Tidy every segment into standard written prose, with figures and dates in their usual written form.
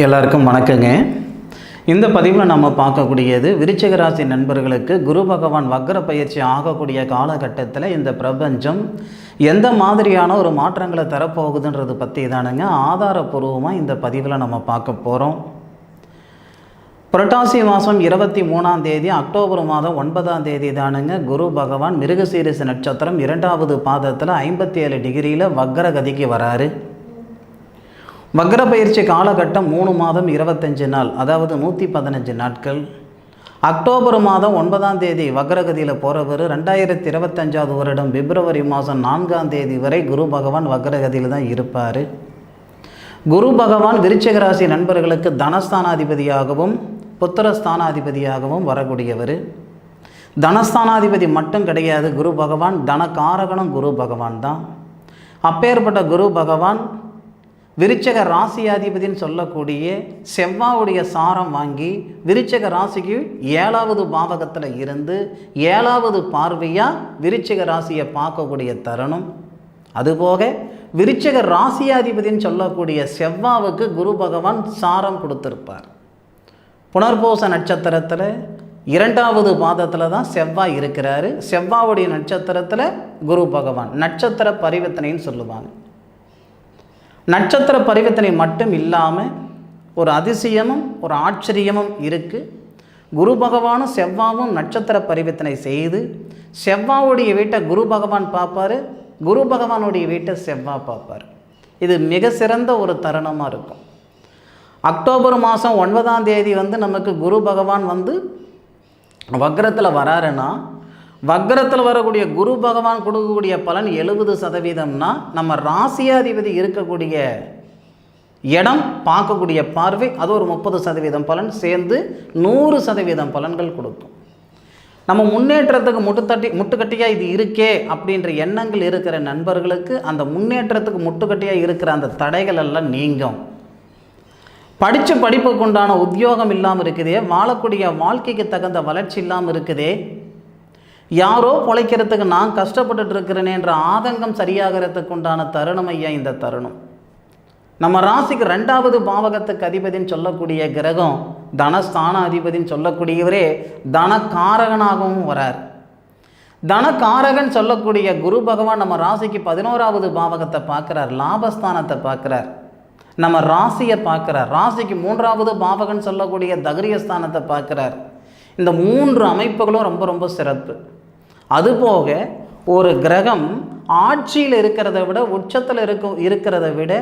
எல்லாருக்கும் வணக்கங்க. இந்த பதிவில் நம்ம பார்க்கக்கூடியது விருச்சிக ராசி நண்பர்களுக்கு குரு பகவான் வக்ர பயிற்சி ஆகக்கூடிய காலகட்டத்தில் இந்த பிரபஞ்சம் எந்த மாதிரியான ஒரு மாற்றங்களை தரப்போகுதுன்றது பற்றி தானுங்க ஆதாரபூர்வமாக இந்த பதிவில் நம்ம பார்க்க போகிறோம். புரட்டாசி மாதம் 23ஆம் தேதி அக்டோபர் மாதம் 9ஆம் தேதி தானுங்க குரு பகவான் மிருகசீரிஷ நட்சத்திரம் 2வது பாதத்தில் 57 டிகிரியில் வக்ரகதிக்கு வராரு. வக்ர பயிற்சி காலகட்டம் 3 மாதம் 25 நாள், அதாவது 115 நாட்கள். அக்டோபர் மாதம் 9ஆம் தேதி வக்ரகதியில் போகிறவர் 2025 வருடம் பிப்ரவரி மாதம் 4ஆம் தேதி வரை குரு பகவான் வக்ரகதியில் தான் இருப்பார். குரு பகவான் விருச்சிக ராசி நண்பர்களுக்கு தனஸ்தானாதிபதியாகவும் புத்திரஸ்தானாதிபதியாகவும் வரக்கூடியவர். தனஸ்தானாதிபதி மட்டும் கிடையாது, குரு பகவான் தனகாரகனும் குரு பகவான் தான். அப்பேற்பட்ட குரு பகவான் விருச்சிக ராசியாதிபதினு சொல்லக்கூடிய செவ்வாவுடைய சாரம் வாங்கி விருச்சிக ராசிக்கு 7வது பாவகத்தில் இருந்து 7வது பார்வையாக விருச்சிக ராசியை பார்க்கக்கூடிய தருணம். அதுபோக விருச்சிக ராசியாதிபதினு சொல்லக்கூடிய செவ்வாவுக்கு குரு பகவான் சாரம் கொடுத்துருப்பார். புனர்பூச நட்சத்திரத்தில் 2வது பாதத்தில் தான் செவ்வாய் இருக்கிறாரு. செவ்வாவுடைய நட்சத்திரத்தில் குரு பகவான் நட்சத்திர பரிவர்த்தனைன்னு சொல்லுவாங்க. நட்சத்திர பரிவர்த்தனை மட்டும் இல்லாமல் ஒரு அதிசயமும் ஒரு ஆச்சரியமும் இருக்குது. குரு பகவானும் செவ்வாவும் நட்சத்திர பரிவர்த்தனை செய்து செவ்வாவுடைய வீட்டை குரு பகவான் பார்ப்பார், குரு பகவானுடைய வீட்டை செவ்வாய் பார்ப்பார். இது மிக சிறந்த ஒரு தருணமாக இருக்கும். அக்டோபர் மாதம் 9ஆம் தேதி நமக்கு குரு பகவான் வக்ரத்தில் வராருன்னா, வக்ரத்தில் வரக்கூடிய குரு பகவான் கொடுக்கக்கூடிய பலன் 70%. நம்ம ராசியாதிபதி இருக்கக்கூடிய இடம் பார்க்கக்கூடிய பார்வை அது ஒரு 30% பலன் சேர்ந்து 100% பலன்கள் கொடுக்கும். நம்ம முன்னேற்றத்துக்கு முட்டுக்கட்டியாக இது இருக்கே அப்படின்ற எண்ணங்கள் இருக்கிற நண்பர்களுக்கு அந்த முன்னேற்றத்துக்கு முட்டுக்கட்டியாக இருக்கிற அந்த தடைகள் எல்லாம் நீங்கும். படித்த படிப்புக்கு உண்டான உத்தியோகம் இல்லாமல் இருக்குதே, வாழக்கூடிய வாழ்க்கைக்கு தகுந்த வளர்ச்சி இல்லாமல் இருக்குதே, யாரோ பொழைக்கிறதுக்கு நான் கஷ்டப்பட்டுட்டு இருக்கிறேனே என்ற ஆதங்கம் சரியாகிறதுக்கு உண்டான தருணம் ஐயா இந்த தருணம். நம்ம ராசிக்கு 2வது பாவகத்துக்கு அதிபதினு சொல்லக்கூடிய கிரகம் தனஸ்தான அதிபதினு சொல்லக்கூடியவரே தனகாரகனாகவும் வரார். தனகாரகன் சொல்லக்கூடிய குரு பகவான் நம்ம ராசிக்கு 11வது பாவகத்தை பார்க்குறார், லாபஸ்தானத்தை பார்க்குறார், நம்ம ராசியை பார்க்குறார். ராசிக்கு 3வது பாவகன் சொல்லக்கூடிய தகரியஸ்தானத்தை பார்க்குறார். இந்த 3 அமைப்புகளும் ரொம்ப ரொம்ப சிறப்பு. அதுபோக ஒரு கிரகம் ஆட்சியில் இருக்கிறத விட உச்சத்தில் இருக்கிறத விட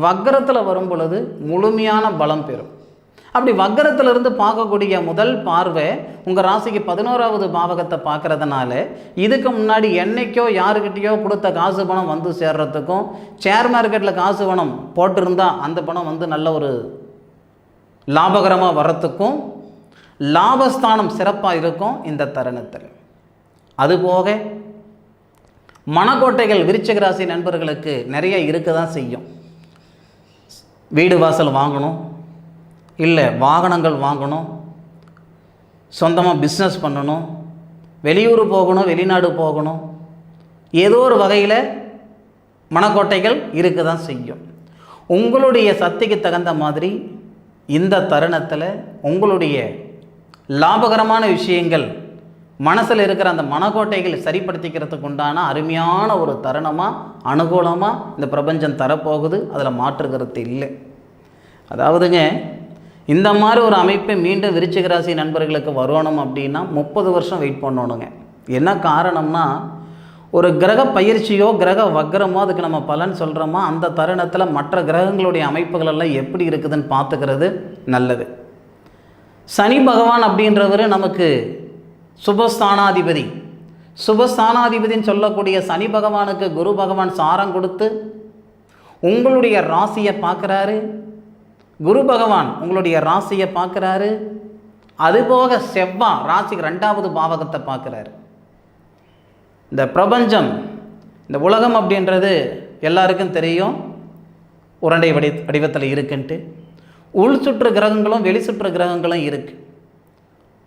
வக்ரத்தில் வரும் பொழுது முழுமையான பலம் பெறும். அப்படி வக்ரத்திலிருந்து பார்க்கக்கூடிய முதல் பார்வை உங்கள் ராசிக்கு 11வது பாவகத்தை பார்க்குறதுனால இதுக்கு முன்னாடி என்னைக்கோ யாருக்கிட்டேயோ கொடுத்த காசு பணம் வந்து சேர்றதுக்கும், ஷேர் மார்க்கெட்டில் காசு பணம் போட்டிருந்தா அந்த பணம் நல்ல ஒரு லாபகரமாக வர்றதுக்கும் லாபஸ்தானம் சிறப்பாக இருக்கும் இந்த தருணத்தில். அதுபோக மனக்கோட்டைகள் விருச்சிக ராசி நண்பர்களுக்கு நிறைய இருக்க தான் செய்யும். வீடு வாசல் வாங்கணும், இல்லை வாகனங்கள் வாங்கணும், சொந்தமாக பிஸ்னஸ் பண்ணணும், வெளியூர் போகணும், வெளிநாடு போகணும், ஏதோ ஒரு வகையில் மனக்கோட்டைகள் இருக்க தான் செய்யும். உங்களுடைய சக்திக்கு தகுந்த மாதிரி இந்த தருணத்தில் உங்களுடைய லாபகரமான விஷயங்கள் மனசில் இருக்கிற அந்த மனக்கோட்டைகள் சரிப்படுத்திக்கிறதுக்கு உண்டான அருமையான ஒரு தருணமாக அனுகூலமாக இந்த பிரபஞ்சம் தரப்போகுது. அதில் மாற்று கருத்து இல்லை. அதாவதுங்க இந்த மாதிரி ஒரு அமைப்பை மீண்டும் விருச்சிக ராசி நண்பர்களுக்கு வரணும் அப்படின்னா 30 வருஷம் வெயிட் பண்ணணுங்க. என்ன காரணம்னா, ஒரு கிரக பயிற்சியோ கிரக வக்ரமோ அதுக்கு நம்ம பலன் சொல்கிறோமா அந்த தருணத்தில் மற்ற கிரகங்களுடைய அமைப்புகள் எல்லாம் எப்படி இருக்குதுன்னு பார்த்துக்கிறது நல்லது. சனி பகவான் அப்படின்றவர் நமக்கு சுபஸ்தானாதிபதி. சுபஸ்தானாதிபதினு சொல்லக்கூடிய சனி பகவானுக்கு குரு பகவான் சாரம் கொடுத்து உங்களுடைய ராசியை பார்க்குறாரு. குரு பகவான் உங்களுடைய ராசியை பார்க்குறாரு. அதுபோக செவ்வாய் ராசிக்கு 2வது பாவகத்தை பார்க்குறாரு. இந்த பிரபஞ்சம், இந்த உலகம் அப்படின்றது எல்லாருக்கும் தெரியும் உருண்டை வடிவத்தில் இருக்குன்ட்டு. உள் சுற்று கிரகங்களும் வெளி சுற்று கிரகங்களும் இருக்குது.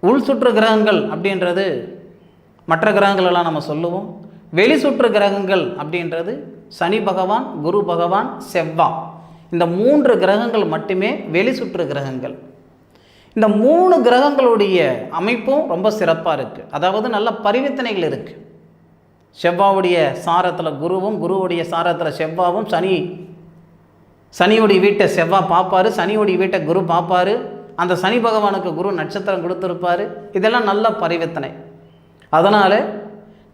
உள் சுற்று கிரகங்கள் அப்படின்றது மற்ற கிரகங்களெல்லாம் நம்ம சொல்லுவோம். வெளி சுற்று கிரகங்கள் அப்படின்றது சனி பகவான், குரு பகவான், செவ்வாய். இந்த 3 கிரகங்கள் மட்டுமே வெளி சுற்று கிரகங்கள். இந்த 3 கிரகங்களுடைய அமைப்பும் ரொம்ப சிறப்பாக இருக்குது. அதாவது நல்ல பரிவர்த்தனைகள் இருக்குது. செவ்வாவுடைய சாரத்தில் குருவும், குருவுடைய சாரத்தில் செவ்வாவும், சனியுடைய வீட்டை செவ்வாய் பார்ப்பார், சனியுடைய வீட்டை குரு பார்ப்பார். அந்த சனி பகவானுக்கு குரு நட்சத்திரம் கொடுத்துருப்பார். இதெல்லாம் நல்ல பரிவர்த்தனை. அதனால்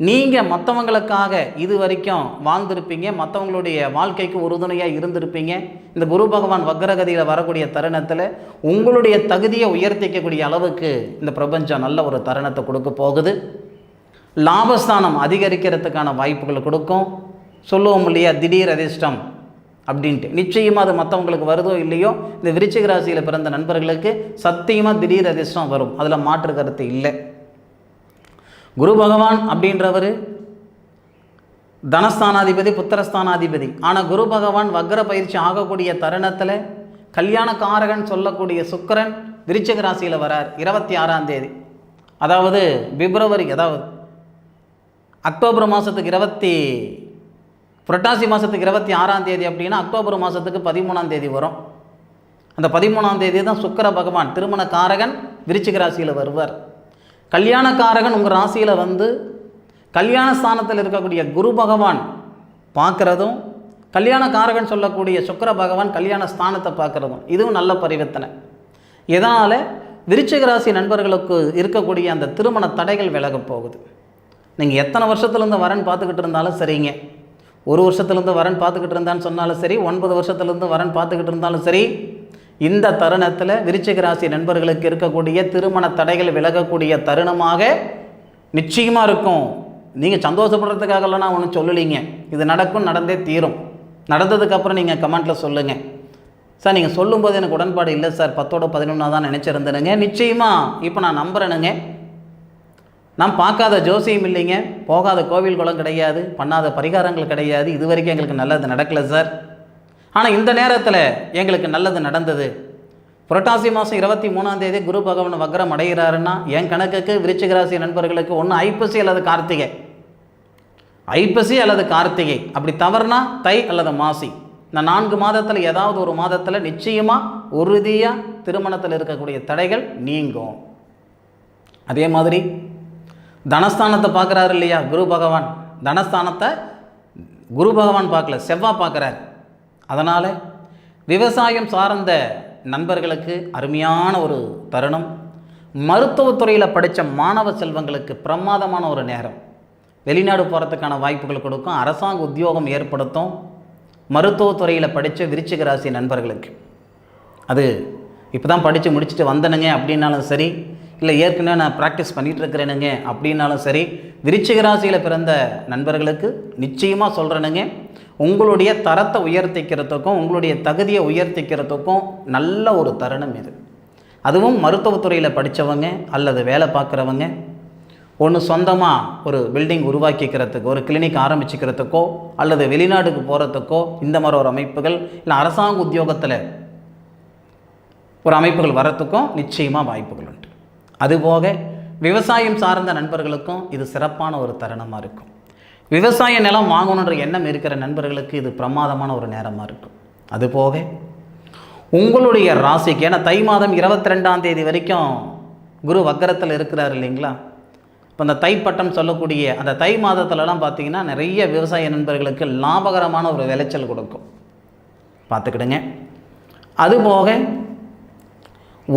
நீங்கள் மற்றவங்களுக்காக இது வரைக்கும் வாழ்ந்திருப்பீங்க, மற்றவங்களுடைய வாழ்க்கைக்கு உறுதுணையாக இருந்திருப்பீங்க. இந்த குரு பகவான் வக்ரகதியில் வரக்கூடிய தருணத்தில் உங்களுடைய தகுதியை உயர்த்திக்கக்கூடிய அளவுக்கு இந்த பிரபஞ்சம் நல்ல ஒரு தருணத்தை கொடுக்க போகுது. லாபஸ்தானம் அதிகரிக்கிறதுக்கான வாய்ப்புகள் கொடுக்கும். சொல்லுவோம் இல்லையா, திடீர் அதிர்ஷ்டம் அப்படின்ட்டு. நிச்சயமாக அது மற்றவங்களுக்கு வருதோ இல்லையோ, இந்த விருச்சிக ராசியில் பிறந்த நண்பர்களுக்கு சத்தியமாக திடீர் அதிர்ஷ்டம் வரும். அதில் மாற்று கருத்து இல்லை. குரு பகவான் அப்படின்றவர் தனஸ்தானாதிபதி, புத்திரஸ்தானாதிபதி. ஆனால் குரு பகவான் வக்ர பயிற்சி ஆகக்கூடிய தருணத்தில் கல்யாணக்காரகன் சொல்லக்கூடிய சுக்கிரன் விருச்சிக ராசியில் வரார் 26ஆம் தேதி. அதாவது பிப்ரவரி, அதாவது அக்டோபர் மாதத்துக்கு புரட்டாசி மாதத்துக்கு 26ஆம் தேதி அப்படின்னா அக்டோபர் மாதத்துக்கு 13ஆம் தேதி வரும். அந்த 13ஆம் தேதி தான் சுக்கிர பகவான் திருமணக்காரகன் விருச்சிக ராசியில் வருவார். கல்யாணக்காரகன் உங்கள் ராசியில் வந்து கல்யாண ஸ்தானத்தில் இருக்கக்கூடிய குரு பகவான் பார்க்குறதும், கல்யாணக்காரகன் சொல்லக்கூடிய சுக்கிர பகவான் கல்யாண ஸ்தானத்தை பார்க்குறதும், இதுவும் நல்ல பரிவர்த்தனை. இதனால் விருச்சிக ராசி நண்பர்களுக்கு இருக்கக்கூடிய அந்த திருமண தடைகள் விலக போகுது. நீங்கள் எத்தனை வருஷத்துலேருந்து வரன் பார்த்துக்கிட்டு இருந்தாலும் சரிங்க, 1 வருஷத்துலேருந்து வரன் பார்த்துக்கிட்டு இருந்தான்னு சொன்னாலும் சரி, 9 வருஷத்துலேருந்து வரன் பார்த்துக்கிட்டு இருந்தாலும் சரி, இந்த தருணத்தில் விருச்சிக ராசி நண்பர்களுக்கு இருக்கக்கூடிய திருமண தடைகள் விலகக்கூடிய தருணமாக நிச்சயமாக இருக்கும். நீங்கள் சந்தோஷப்படுறதுக்காகலாம் நான் ஒன்றும் சொல்லலைங்க. இது நடக்கும், நடந்தே தீரும். நடந்ததுக்கப்புறம் நீங்கள் கமெண்ட்டில் சொல்லுங்கள். சார் நீங்கள் சொல்லும்போது எனக்கு உடன்பாடு இல்லை சார், 10ஓட 11 தான் நினச்சிருந்தேனுங்க. நிச்சயமாக இப்போ நான் நம்புகிறேனுங்க. நான் பார்க்காத ஜோசியம் இல்லைங்க, போகாத கோவில் குளம் கிடையாது, பண்ணாத பரிகாரங்கள் கிடையாது. இது வரைக்கும் எங்களுக்கு நல்லது நடக்கலை சார். ஆனால் இந்த நேரத்தில் எங்களுக்கு நல்லது நடந்தது. புரட்டாசி மாதம் 23ஆம் தேதி குரு பகவான் வக்ரம் அடைகிறாருன்னா என் கணக்குக்கு விருச்சிக ராசி நண்பர்களுக்கு ஒன்று ஐப்பசி அல்லது கார்த்திகை, ஐப்பசி அல்லது கார்த்திகை, அப்படி தவறுனா தை அல்லது மாசி. இந்த 4 மாதத்தில் ஏதாவது ஒரு மாதத்தில் நிச்சயமாக உறுதியாக திருமணத்தில் இருக்கக்கூடிய தடைகள் நீங்கும். அதே மாதிரி தனஸ்தானத்தை பார்க்குறாரு இல்லையா குரு பகவான், தனஸ்தானத்தை குரு பகவான் பார்க்கல, செவ்வாய் பார்க்குறாரு. அதனால் விவசாயம் சார்ந்த நண்பர்களுக்கு அருமையான ஒரு தருணம். மருத்துவத்துறையில் படித்த மாணவ செல்வங்களுக்கு பிரமாதமான ஒரு நேரம். வெளிநாடு போகிறதுக்கான வாய்ப்புகள் கொடுக்கும், அரசாங்க உத்தியோகம் ஏற்படுத்தும். மருத்துவத்துறையில் படித்த விருச்சிக ராசி நண்பர்களுக்கு அது இப்போ தான் படித்து முடிச்சுட்டு வந்தனுங்க அப்படின்னாலும் சரி, இல்லை ஏற்கனவே நான் ப்ராக்டிஸ் பண்ணிகிட்ருக்கிறேனுங்க அப்படின்னாலும் சரி, விருச்சிக ராசியில் பிறந்த நண்பர்களுக்கு நிச்சயமாக சொல்கிறேனுங்க, உங்களுடைய தரத்தை உயர்த்திக்கிறதுக்கும் உங்களுடைய தகுதியை உயர்த்திக்கிறதுக்கும் நல்ல ஒரு தருணம் இது. அதுவும் மருத்துவத்துறையில் படித்தவங்க அல்லது வேலை பார்க்குறவங்க, ஒன்று சொந்தமாக ஒரு பில்டிங் உருவாக்கிக்கிறதுக்கோ, ஒரு கிளினிக் ஆரம்பிச்சுக்கிறதுக்கோ, அல்லது வெளிநாடுக்கு போகிறதுக்கோ, இந்த மாதிரி ஒரு அமைப்புகள், இல்லை அரசாங்க உத்தியோகத்தில் ஒரு அமைப்புகள் வரத்துக்கும் நிச்சயமாக வாய்ப்புகள் உண்டு. அதுபோக விவசாயம் சார்ந்த நண்பர்களுக்கும் இது சிறப்பான ஒரு தருணமாக இருக்கும். விவசாய நிலம் வாங்கணுன்ற எண்ணம் இருக்கிற நண்பர்களுக்கு இது பிரமாதமான ஒரு நேரமாக இருக்கும். அதுபோக உங்களுடைய ராசிக்கு, ஏன்னா தை மாதம் 22ஆம் தேதி வரைக்கும் குரு வக்கரத்தில் இருக்கிறார் இல்லைங்களா. இப்போ அந்த தைப்பட்டம் சொல்லக்கூடிய அந்த தை மாதத்துலலாம் பார்த்திங்கன்னா நிறைய விவசாய நண்பர்களுக்கு லாபகரமான ஒரு விளைச்சல் கொடுக்கும், பார்த்துக்கிடுங்க. அதுபோக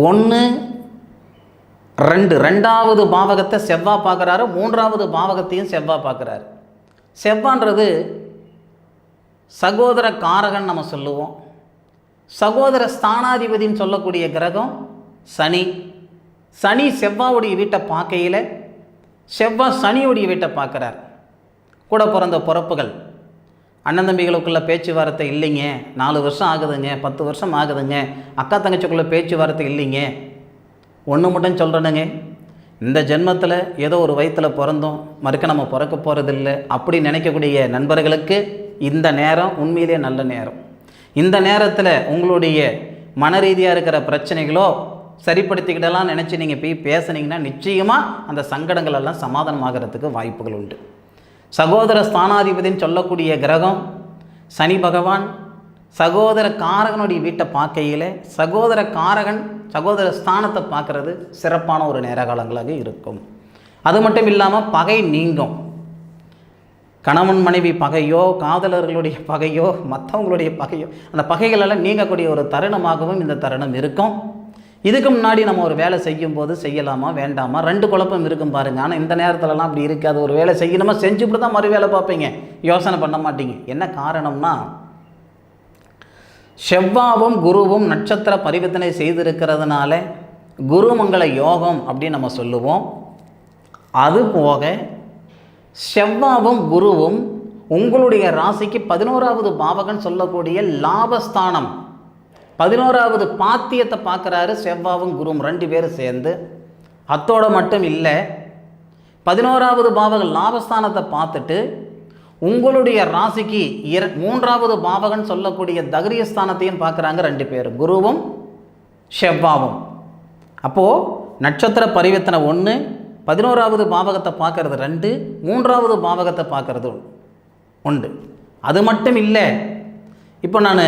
1, 2 2வது பாவகத்தை செவ்வாய் பார்க்குறாரு, 3வது பாவகத்தையும் செவ்வாய் பார்க்குறாரு. செவ்வான்றது சகோதர காரகன் நம்ம சொல்லுவோம். சகோதர ஸ்தானாதிபதின்னு சொல்லக்கூடிய கிரகம் சனி. சனி செவ்வாவுடைய வீட்டை பார்க்கையில் செவ்வாய் சனியுடைய வீட்டை பார்க்குறார். கூட பிறந்த பிறப்புகள், அண்ணன் தம்பிகளுக்குள்ள பேச்சுவார்த்தை இல்லைங்க, 4 வருஷம் ஆகுதுங்க, 10 வருஷம் ஆகுதுங்க, அக்கா தங்கச்சிக்குள்ளே பேச்சுவார்த்தை இல்லைங்க. ஒன்று மட்டும் சொல்கிறேனுங்க, இந்த ஜென்மத்தில் ஏதோ ஒரு வயிற்றில் பிறந்தோம், மறுக்க நம்ம பிறக்க போகிறதில்லை அப்படி நினைக்கக்கூடிய நண்பர்களுக்கு இந்த நேரம் உண்மையிலே நல்ல நேரம். இந்த நேரத்தில் உங்களுடைய மன ரீதியாக இருக்கிற பிரச்சனைகளோ சரிப்படுத்திக்கிடலாம் நினச்சி நீங்கள் போய் பேசுனீங்கன்னா நிச்சயமாக அந்த சங்கடங்கள் எல்லாம் சமாதானமாகிறதுக்கு வாய்ப்புகள் உண்டு. சகோதர ஸ்தானாதிபதின்னு சொல்லக்கூடிய கிரகம் சனி பகவான் சகோதர காரகனுடைய வீட்டை பார்க்கையில் சகோதர காரகன் சகோதர ஸ்தானத்தை பார்க்குறது சிறப்பான ஒரு நேர காலங்களாக இருக்கும். அது மட்டும் இல்லாமல் பகை நீங்கும். கணவன் மனைவி பகையோ, காதலர்களுடைய பகையோ, மற்றவங்களுடைய பகையோ, அந்த பகைகளெல்லாம் நீங்கக்கூடிய ஒரு தருணமாகவும் இந்த தருணம் இருக்கும். இதுக்கு முன்னாடி நம்ம ஒரு வேலை செய்யும்போது செய்யலாமா வேண்டாமா 2 குழப்பம் இருக்கும் பாருங்கள். ஆனால் இந்த நேரத்துலலாம் அப்படி இருக்காது. ஒரு வேலை செய்யணுமா செஞ்சுவிட்டு தான் மறு வேலை பார்ப்பீங்க, யோசனை பண்ண மாட்டீங்க. என்ன காரணம்னா, செவ்வாவும் குருவும் நட்சத்திர பரிவர்த்தனை செய்திருக்கிறதுனால குருமங்கள யோகம் அப்படின்னு நம்ம சொல்லுவோம். அதுபோக செவ்வாவும் குருவும் உங்களுடைய ராசிக்கு 11வது பாவகன் சொல்லக்கூடிய லாபஸ்தானம் 11வது பாத்தியத்தை பார்க்குறாரு செவ்வாவும் குருவும் 2 பேரும் சேர்ந்து. அத்தோடு மட்டும் இல்லை, 11வது பாவகன் லாபஸ்தானத்தை பார்த்துட்டு உங்களுடைய ராசிக்கு 3வது பாவகன் சொல்லக்கூடிய தகரியஸ்தானத்தையும் பார்க்குறாங்க 2 பேர், குருவும் செவ்வாவும். அப்போது நட்சத்திர பரிவர்த்தனை 1, 11வது பாவகத்தை பார்க்கறது 2, 3வது பாவகத்தை பார்க்கறது 1. அது மட்டும் இல்லை, இப்போ நான்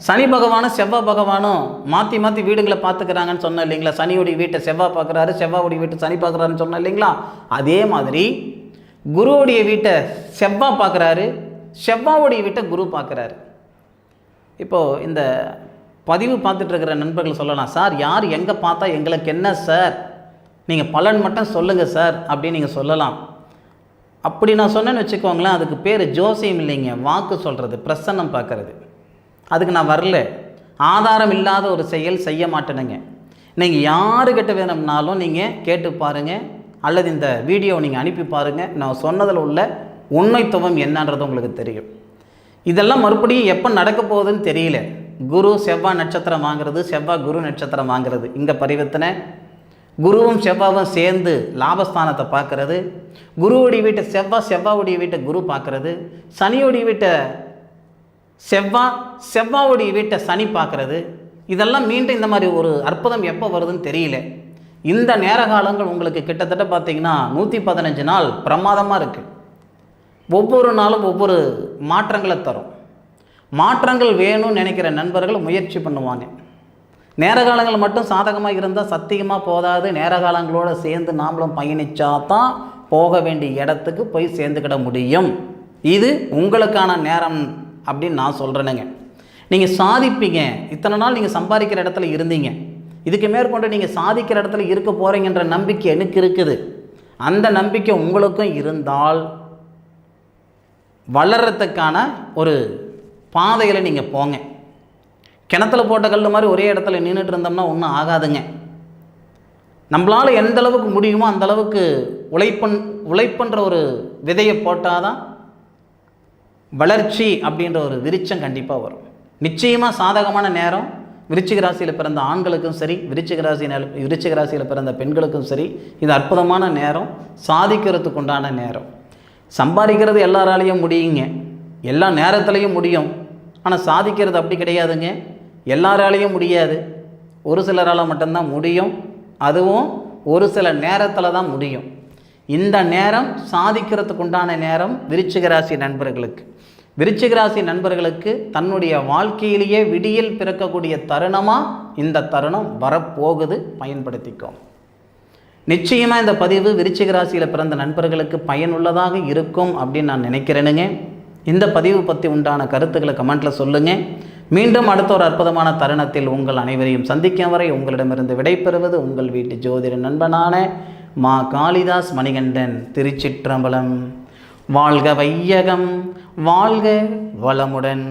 சனி பகவானும் செவ்வாய் பகவானும் மாற்றி மாற்றி வீடுகளை பார்த்துக்கிறாங்கன்னு சொன்னேன் இல்லைங்களா. சனியோடைய வீட்டை செவ்வாய் பார்க்குறாரு, செவ்வாவுடைய வீட்டை சனி பார்க்குறாருன்னு சொன்னேன் இல்லைங்களா. அதே மாதிரி குருவுடைய வீட்டை செவ்வாய் பார்க்குறாரு, செவ்வாவுடைய வீட்டை குரு பார்க்குறாரு. இப்போது இந்த பதிவு பார்த்துட்ருக்கிற நண்பர்கள் சொல்லலாம், சார் யார் எங்கே பார்த்தா எங்களுக்கு என்ன சார், நீங்கள் பலன் மட்டும் சொல்லுங்கள் சார் அப்படின்னு நீங்கள் சொல்லலாம். அப்படி நான் சொன்னேன்னு வச்சுக்கோங்களேன், அதுக்கு பேர் ஜோசியம் இல்லைங்க, வாக்கு சொல்கிறது, பிரசன்னம் பார்க்குறது. அதுக்கு நான் வரல. ஆதாரம் இல்லாத ஒரு செயல் செய்ய மாட்டேனுங்க. நீங்கள் யாருக்கிட்ட வேணும்னாலும் நீங்கள் கேட்டு பாருங்கள், அல்லது இந்த வீடியோவை நீங்கள் அனுப்பி பாருங்கள். நான் சொன்னதில் உள்ள உண்மைத்துவம் என்னன்றது உங்களுக்கு தெரியும். இதெல்லாம் மறுபடியும் எப்போ நடக்க போகுதுன்னு தெரியல. குரு செவ்வாய் நட்சத்திரம் வாங்கிறது, செவ்வாய் குரு நட்சத்திரம் வாங்கிறது, இங்கே பரிவர்த்தனை. குருவும் செவ்வாவும் சேர்ந்து லாபஸ்தானத்தை பார்க்குறது, குருவுடைய வீட்டை செவ்வாய், செவ்வாவுடைய வீட்டை குரு பார்க்குறது, சனியோடைய வீட்டை செவ்வாய், செவ்வாவுடைய வீட்டை சனி பார்க்குறது. இதெல்லாம் மீண்டும் இந்த மாதிரி ஒரு அற்புதம் எப்போ வருதுன்னு தெரியல. இந்த நேர காலங்கள் உங்களுக்கு கிட்டத்தட்ட பார்த்திங்கன்னா 115 நாள் பிரமாதமாக இருக்குது. ஒவ்வொரு நாளும் ஒவ்வொரு மாற்றங்களை தரும். மாற்றங்கள் வேணும்னு நினைக்கிற நண்பர்கள் முயற்சி பண்ணுவாங்க. நேர காலங்கள் மட்டும் சாதகமாக இருந்தால் சத்தியமாக போதாது. நேர காலங்களோடு சேர்ந்து நாமளும் பயணித்தா தான் போக வேண்டிய இடத்துக்கு போய் சேர்ந்துக்கிட முடியும். இது உங்களுக்கான நேரம் அப்படின்னு நான் சொல்கிறேனுங்க. நீங்கள் சாதிப்பீங்க. இத்தனை நாள் நீங்கள் சம்பாதிக்கிற இடத்துல இருந்தீங்க, இதுக்கு மேற்கொண்டு நீங்கள் சாதிக்கிற இடத்துல இருக்க போகிறீங்கன்ற நம்பிக்கை எனக்கு இருக்குது. அந்த நம்பிக்கை உங்களுக்கும் இருந்தால் வளர்கிறதுக்கான ஒரு பாதையில் நீங்கள் போங்க. கிணத்துல போட்ட கல் மாதிரி ஒரே இடத்துல நின்றுட்டு இருந்தோம்னா ஒன்றும் ஆகாதுங்க. நம்மளால் எந்த அளவுக்கு முடியுமோ அந்த அளவுக்கு உழைப்புன்ற ஒரு விதையை போட்டால் தான் வளர்ச்சி அப்படின்ற ஒரு விருட்சம் கண்டிப்பாக வரும். நிச்சயமாக சாதகமான நேரம் விருச்சிக ராசியில் பிறந்த ஆண்களுக்கும் சரி, விருச்சிக ராசியில் பிறந்த பெண்களுக்கும் சரி, இது அற்புதமான நேரம், சாதிக்கிறதுக்கு உண்டான நேரம். சம்பாதிக்கிறது எல்லாராலையும் முடியுங்க, எல்லா நேரத்துலையும் முடியும். ஆனால் சாதிக்கிறது அப்படி கிடையாதுங்க, எல்லாராலையும் முடியாது. ஒரு சிலரால் மட்டும்தான் முடியும், அதுவும் ஒரு சில நேரத்தில் தான் முடியும். இந்த நேரம் சாதிக்கிறதுக்கு உண்டான நேரம் விருச்சிக ராசி நண்பர்களுக்கு. விருச்சிக ராசி நண்பர்களுக்கு தன்னுடைய வாழ்க்கையிலேயே விடியல் பிறக்கக்கூடிய தருணமாக இந்த தருணம் வரப்போகுது, பயன்படுத்திக்கோம். நிச்சயமாக இந்த பதிவு விருச்சிக ராசியில் பிறந்த நண்பர்களுக்கு பயனுள்ளதாக இருக்கும் அப்படின்னு நான் நினைக்கிறேனுங்க. இந்த பதிவு பற்றி உண்டான கருத்துக்களை கமெண்ட்டில் சொல்லுங்கள். மீண்டும் அடுத்த ஒரு அற்புதமான தருணத்தில் உங்கள் அனைவரையும் சந்திக்கும் வரை உங்களிடமிருந்து விடைபெறுவது உங்கள் வீட்டு ஜோதிட நண்பனான மா காளிதாஸ் மணிகண்டன். திருச்சிற்றம்பலம். வாழ்க வையகம், வாழ்க வளமுடன்.